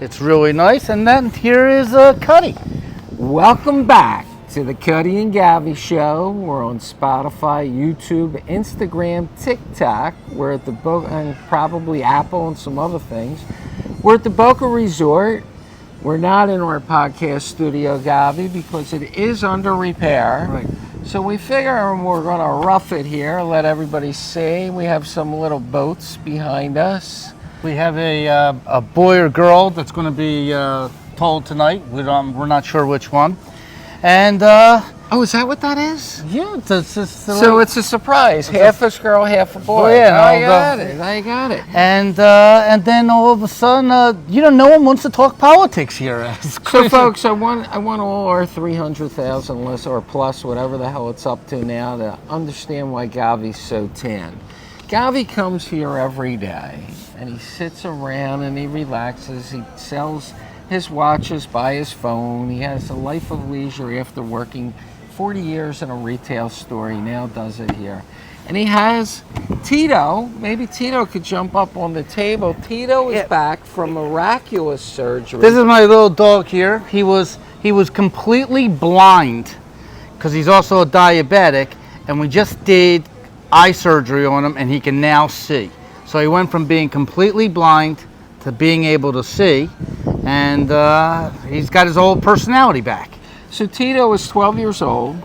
It's really nice. And then here is Cuddy. Welcome back to the Cuddy and Govy Show. We're on Spotify, YouTube, Instagram, TikTok. We're at the and probably Apple and some other things. We're at the Boca Resort. We're not in our podcast studio, Govy, because it is under repair. Right. So we figure we're going to rough it here, let everybody see. We have some little boats behind us. We have a boy or girl that's going to be told tonight. We're not sure which one. And Oh, is that what that is? yeah, So it's a surprise. Half a girl, half a boy. Oh, yeah, I got it. And then all of a sudden, no one wants to talk politics here. So, folks, I want all our 300,000 listeners or plus, whatever the hell it's up to now, to understand why Govy's so tan. Govy comes here every day, and he sits around and he relaxes. He sells his watches by his phone. He has a life of leisure after working 40 years in a retail store. He now does it here. And he has Tito. Maybe Tito could jump up on the table. Tito is back from miraculous surgery. This is my little dog here. He was completely blind because he's also a diabetic, and we just did eye surgery on him, and he can now see. So he went from being completely blind to being able to see, and he's got his old personality back. So Tito is 12 years old.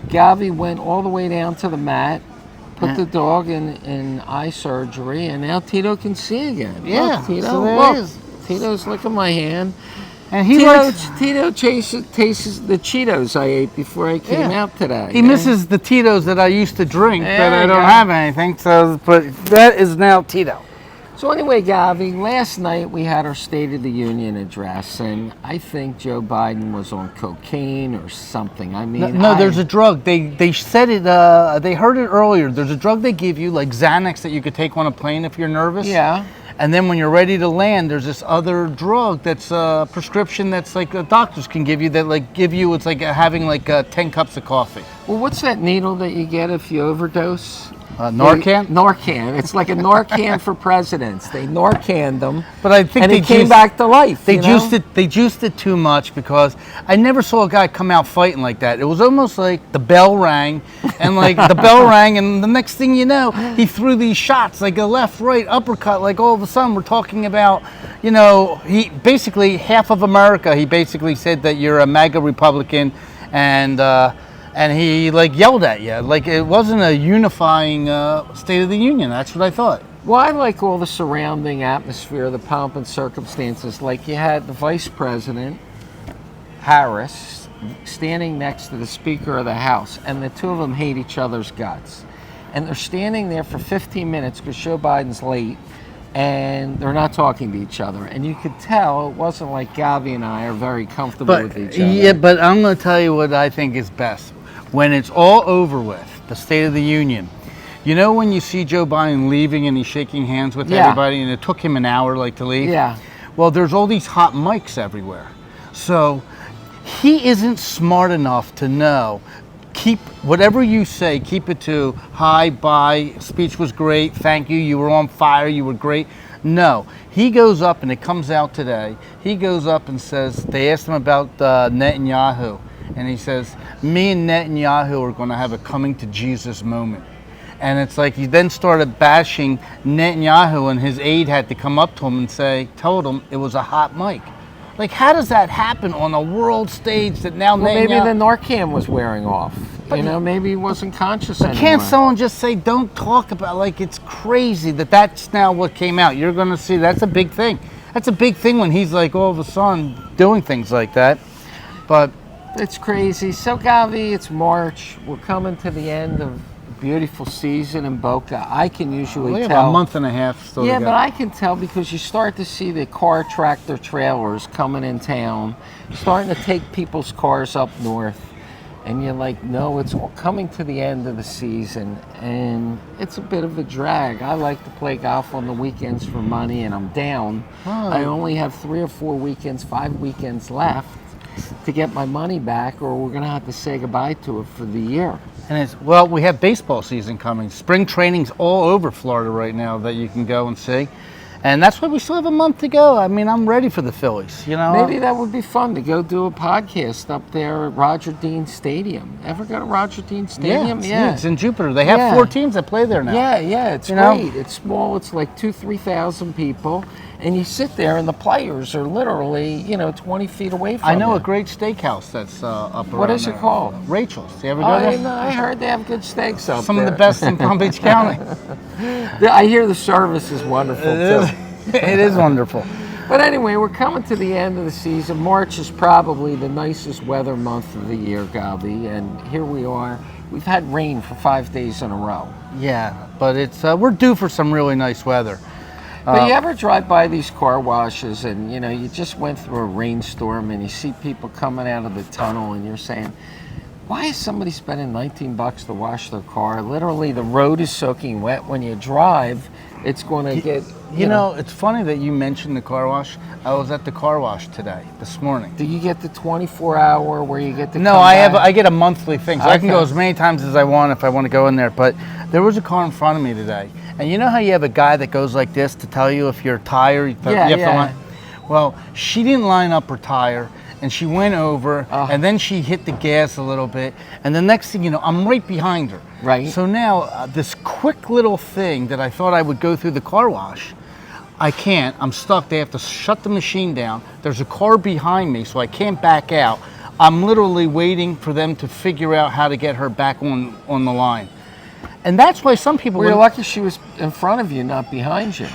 Govy went all the way down to the mat, put the dog in eye surgery, and now Tito can see again. Yeah, Look, Tito, so there look. it is. Tito's licking my hand. And he Tito tastes the Cheetos I ate before I came out today. He misses the Tito's that I used to drink, Yeah, but I don't yeah. have anything. So, but that is now Tito. So anyway, Govy, last night we had our State of the Union address, and I think Joe Biden was on cocaine or something. I mean, No, there's a drug. They said it. They heard it earlier. There's a drug they give you, like Xanax, that you could take on a plane if you're nervous. Yeah. And then when you're ready to land, there's this other drug that's a prescription that's like the doctors can give you that it's like having 10 cups of coffee. Well, what's that needle that you get if you overdose? Narcan? Narcan. It's like a Narcan for presidents. They Narcaned them, But I think and they he came back to life. They juiced it too much, because I never saw a guy come out fighting like that. It was almost like the bell rang, and and the next thing you know, he threw these shots, like a left, right, uppercut. Like all of a sudden, we're talking about, he basically half of America. He basically said that you're a MAGA Republican, and he yelled at you. Like it wasn't a unifying State of the Union. That's what I thought. Well, I like all the surrounding atmosphere, the pomp and circumstances. Like you had the Vice President, Harris, standing next to the Speaker of the House, and the two of them hate each other's guts. And they're standing there for 15 minutes because Joe Biden's late, and they're not talking to each other. And you could tell it wasn't like Govy and I are very comfortable with each other. Yeah, but I'm going to tell you what I think is best. When it's all over with, the State of the Union, when you see Joe Biden leaving and he's shaking hands with everybody, and it took him an hour to leave? Yeah. Well, there's all these hot mics everywhere. So he isn't smart enough to know, keep whatever you say, keep it to hi, bye, speech was great, thank you, you were on fire, you were great. No, he goes up, and it comes out today, he goes up and says, they asked him about Netanyahu, and he says, me and Netanyahu are going to have a coming to Jesus moment. And it's like he then started bashing Netanyahu, and his aide had to come up to him and told him it was a hot mic. Like, how does that happen on a world stage that now Maybe the Narcan was wearing off. Maybe he wasn't conscious anymore. Can't someone just say, don't talk about, it's crazy that's now what came out. You're going to see, that's a big thing. That's a big thing when he's all of a sudden doing things like that. But it's crazy. So, Govy, it's March. We're coming to the end of a beautiful season in Boca. I can usually tell. About a month and a half still to go. But I can tell because you start to see the car tractor trailers coming in town, starting to take people's cars up north. And you're like, no, it's all coming to the end of the season, and it's a bit of a drag. I like to play golf on the weekends for money, and I'm down. I only have 3 or 4 weekends, 5 weekends left to get my money back, or we're going to have to say goodbye to it for the year. And we have baseball season coming. Spring training's all over Florida right now that you can go and see. And that's why we still have a month to go. I mean, I'm ready for the Phillies, you know. Maybe that would be fun to go do a podcast up there at Roger Dean Stadium. Ever go to Roger Dean Stadium? Yeah, it's in Jupiter. They have 4 teams that play there now. Yeah, it's You know? great. It's small. It's like 2,000-3,000 people, and you sit there, and the players are literally, 20 feet away from I know you. a great steakhouse that's up around What is it there. called? Rachel's. You ever go there? I heard they have good steaks up Some there. of the best in Palm Beach County. I hear the service is wonderful too. It is wonderful. But anyway, we're coming to the end of the season. March is probably the nicest weather month of the year, Govy, and here we are. We've had rain for 5 days in a row. Yeah, but it's we're due for some really nice weather. But you ever drive by these car washes and, you just went through a rainstorm and you see people coming out of the tunnel and you're saying, why is somebody spending $19 to wash their car? Literally, the road is soaking wet. When you drive, it's going to get... You know, it's funny that you mentioned the car wash. I was at the car wash this morning. Do you get the 24-hour where you get to No, come back? I get a monthly thing, so I can Okay. go as many times as I want if I want to go in there. But there was a car in front of me today, and you know how you have a guy that goes like this to tell you if your tire, you have to line. Well, she didn't line up her tire, and she went over, and then she hit the gas a little bit, and the next thing you know, I'm right behind her. Right. So now this quick little thing that I thought I would go through the car wash, I can't. I'm stuck. They have to shut the machine down. There's a car behind me, so I can't back out. I'm literally waiting for them to figure out how to get her back on the line. And that's why some people... Well, you're lucky she was in front of you, not behind you.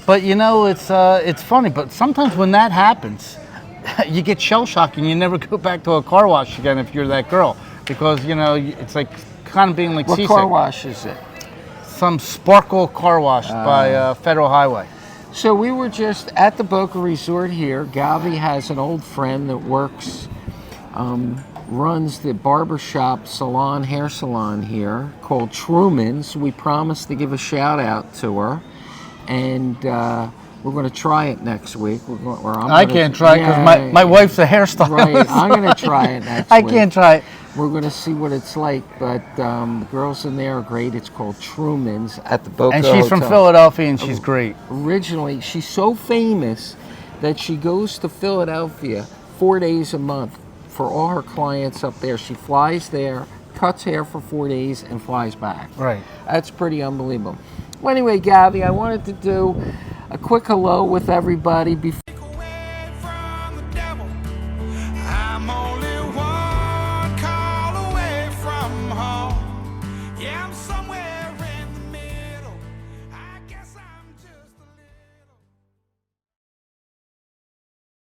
But it's funny. But sometimes when that happens, you get shell shocked and you never go back to a car wash again if you're that girl, because it's like kind of being like What seasick. car wash is it? Some Sparkle Car Wash by Federal Highway. So we were just at the Boca Resort here. Govy has an old friend that works, runs the barbershop salon, hair salon here called Truman. So we promised to give a shout out to her, and we're going to try it next week. I can't try it because my wife's a hairstylist. Right, I'm going to try it next I week. can't try it. We're going to see what it's like, but the girls in there are great. It's called Truman's at the Boca And she's from Hotel. Philadelphia, and she's great. Originally, she's so famous that she goes to Philadelphia 4 days a month for all her clients up there. She flies there, cuts hair for 4 days, and flies back. Right. That's pretty unbelievable. Well, anyway, Govy, I wanted to do a quick hello with everybody before